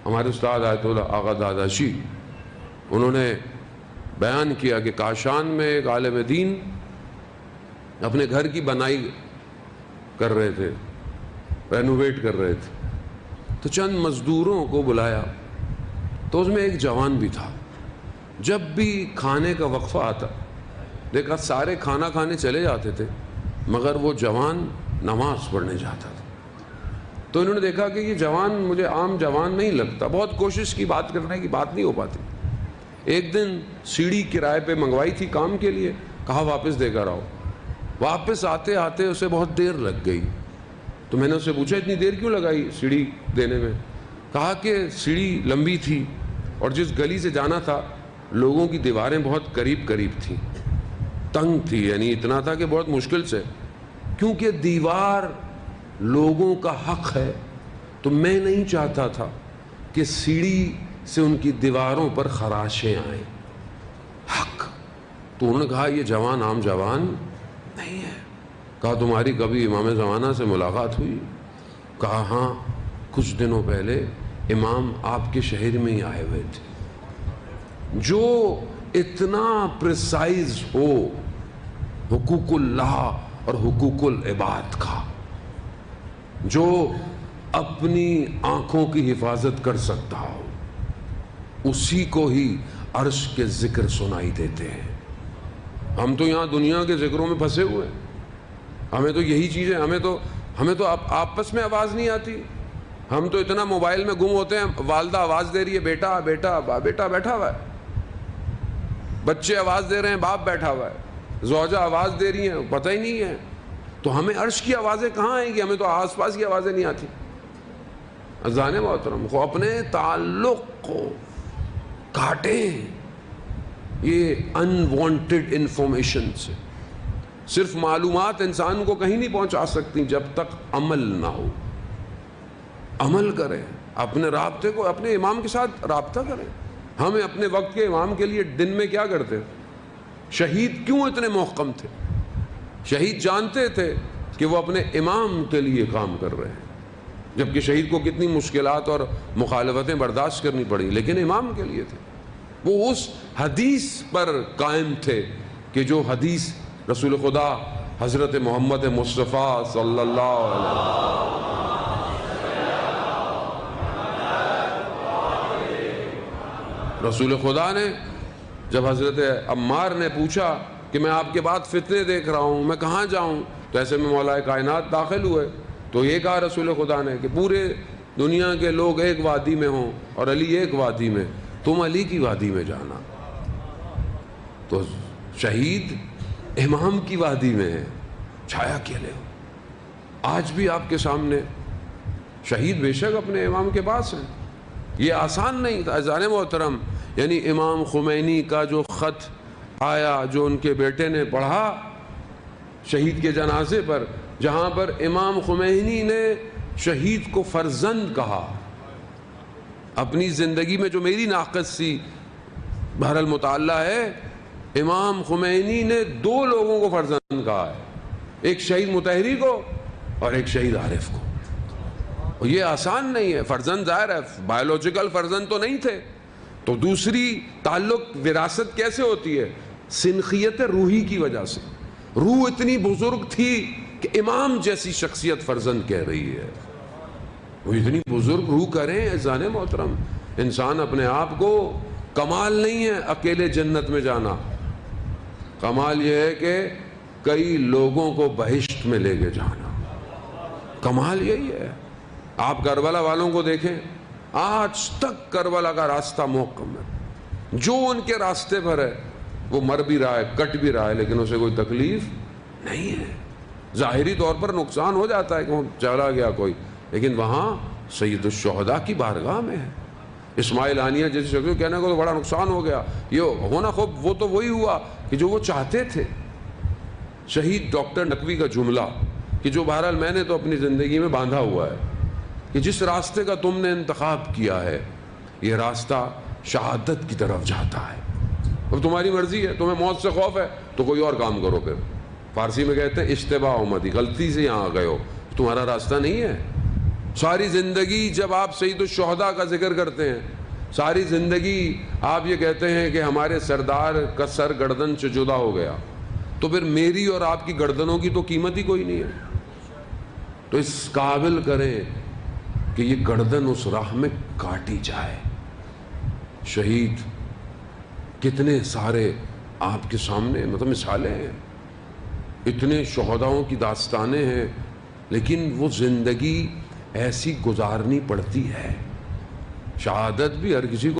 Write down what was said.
ہمارے استاد آیت اللہ آغا داداشی انہوں نے بیان کیا کہ کاشان میں ایک عالم دین اپنے گھر کی بنائی کر رہے تھے، رینوویٹ کر رہے تھے، تو چند مزدوروں کو بلایا، تو اس میں ایک جوان بھی تھا۔ جب بھی کھانے کا وقفہ آتا دیکھا سارے کھانا کھانے چلے جاتے تھے، مگر وہ جوان نماز پڑھنے جاتا تھا۔ تو انہوں نے دیکھا کہ یہ جوان مجھے عام جوان نہیں لگتا، بہت کوشش کی، بات کرنے کی بات نہیں ہو پاتی۔ ایک دن سیڑھی کرائے پہ منگوائی تھی کام کے لیے، کہا واپس دے کر آؤ۔ واپس آتے آتے اسے بہت دیر لگ گئی، تو میں نے اسے پوچھا اتنی دیر کیوں لگائی سیڑھی دینے میں؟ کہا کہ سیڑھی لمبی تھی اور جس گلی سے جانا تھا لوگوں کی دیواریں بہت قریب قریب تھیں، تنگ تھی، یعنی اتنا تھا کہ بہت مشکل سے، کیونکہ دیوار لوگوں کا حق ہے تو میں نہیں چاہتا تھا کہ سیڑھی سے ان کی دیواروں پر خراشیں آئیں، حق۔ تو انہوں نے کہا یہ جوان عام جوان نہیں ہے۔ کہا تمہاری کبھی امام زمانہ سے ملاقات ہوئی؟ کہا ہاں، کچھ دنوں پہلے امام آپ کے شہر میں ہی آئے ہوئے تھے۔ جو اتنا پریسائز ہو حقوق اللہ اور حقوق العباد کا، جو اپنی آنکھوں کی حفاظت کر سکتا ہو، اسی کو ہی عرش کے ذکر سنائی دیتے ہیں۔ ہم تو یہاں دنیا کے ذکروں میں پھنسے ہوئے ہیں، ہمیں تو یہی چیزیں، ہمیں تو آپس میں آواز نہیں آتی، ہم تو اتنا موبائل میں گم ہوتے ہیں، والدہ آواز دے رہی ہے بیٹا بیٹا، بیٹا بیٹھا ہوا ہے، بچے آواز دے رہے ہیں، باپ بیٹھا ہوا ہے، زوجہ آواز دے رہی ہیں، پتہ ہی نہیں ہے۔ تو ہمیں عرش کی آوازیں کہاں آئیں گی؟ ہمیں تو آس پاس کی آوازیں نہیں آتی۔ عزیزان محترم کو اپنے تعلق کو کاٹیں یہ انوانٹڈ انفارمیشن سے۔ صرف معلومات انسان کو کہیں نہیں پہنچا سکتی جب تک عمل نہ ہو۔ عمل کریں، اپنے رابطے کو اپنے امام کے ساتھ رابطہ کریں۔ ہمیں اپنے وقت کے امام کے لیے دن میں کیا کرتے؟ شہید کیوں اتنے محکم تھے؟ شہید جانتے تھے کہ وہ اپنے امام کے لیے کام کر رہے ہیں، جبکہ شہید کو کتنی مشکلات اور مخالفتیں برداشت کرنی پڑی، لیکن امام کے لیے تھے۔ وہ اس حدیث پر قائم تھے کہ جو حدیث رسول خدا حضرت محمد مصطفیٰ صلی اللہ علیہ وسلم، رسول خدا نے جب حضرت عمار نے پوچھا کہ میں آپ کے بعد فتنے دیکھ رہا ہوں، میں کہاں جاؤں؟ تو ایسے میں مولا کائنات داخل ہوئے، تو یہ کہا رسول خدا نے کہ پورے دنیا کے لوگ ایک وادی میں ہوں اور علی ایک وادی میں، تم علی کی وادی میں جانا۔ تو شہید امام کی وادی میں ہے، چھایا کے لے۔ آج بھی آپ کے سامنے شہید بے شک اپنے امام کے پاس ہیں۔ یہ آسان نہیں تھا عزیزان محترم، یعنی امام خمینی کا جو خط آیا جو ان کے بیٹے نے پڑھا شہید کے جنازے پر، جہاں پر امام خمینی نے شہید کو فرزند کہا، اپنی زندگی میں جو میری ناقص سی بہرحال مطالعہ ہے، امام خمینی نے دو لوگوں کو فرزند کہا ہے، ایک شہید مطہری کو اور ایک شہید عارف کو۔ اور یہ آسان نہیں ہے، فرزند ظاہر ہے بایولوجیکل فرزند تو نہیں تھے، تو دوسری تعلق وراثت کیسے ہوتی ہے؟ سنخیت روحی کی وجہ سے۔ روح اتنی بزرگ تھی کہ امام جیسی شخصیت فرزند کہہ رہی ہے، وہ اتنی بزرگ روح کریں عزیزان محترم۔ انسان اپنے آپ کو، کمال نہیں ہے اکیلے جنت میں جانا، کمال یہ ہے کہ کئی لوگوں کو بہشت میں لے کے جانا، کمال یہی ہے۔ آپ کربلا والوں کو دیکھیں، آج تک کربلا کا راستہ محکم ہے، جو ان کے راستے پر ہے وہ مر بھی رہا ہے، کٹ بھی رہا ہے، لیکن اسے کوئی تکلیف نہیں ہے۔ ظاہری طور پر نقصان ہو جاتا ہے کہ وہ چلا گیا کوئی، لیکن وہاں سید الشہداء کی بارگاہ میں ہے۔ اسماعیل آنیہ جیسے شخص کو کہنے کو تو بڑا نقصان ہو گیا، یہ ہونا خوب وہ تو وہی ہوا کہ جو وہ چاہتے تھے۔ شہید ڈاکٹر نقوی کا جملہ کہ جو بہرحال میں نے تو اپنی زندگی میں باندھا ہوا ہے کہ جس راستے کا تم نے انتخاب کیا ہے یہ راستہ شہادت کی طرف جاتا ہے، اب تمہاری مرضی ہے، تمہیں موت سے خوف ہے تو کوئی اور کام کرو۔ پھر فارسی میں کہتے ہیں اشتباہ امتی، غلطی سے یہاں آ گئے ہو، تمہارا راستہ نہیں ہے، ساری زندگی جب آپ سید الشہداء کا ذکر کرتے ہیں، ساری زندگی آپ یہ کہتے ہیں کہ ہمارے سردار کا سر گردن سے جدا ہو گیا، تو پھر میری اور آپ کی گردنوں کی تو قیمت ہی کوئی نہیں ہے۔ تو اس قابل کریں کہ یہ گردن اس راہ میں کاٹی جائے۔ شہید کتنے سارے آپ کے سامنے مطلب مثالیں ہیں، اتنے شہداؤں کی داستانیں ہیں، لیکن وہ زندگی ایسی گزارنی پڑتی ہے۔ شہادت بھی ہر کسی کو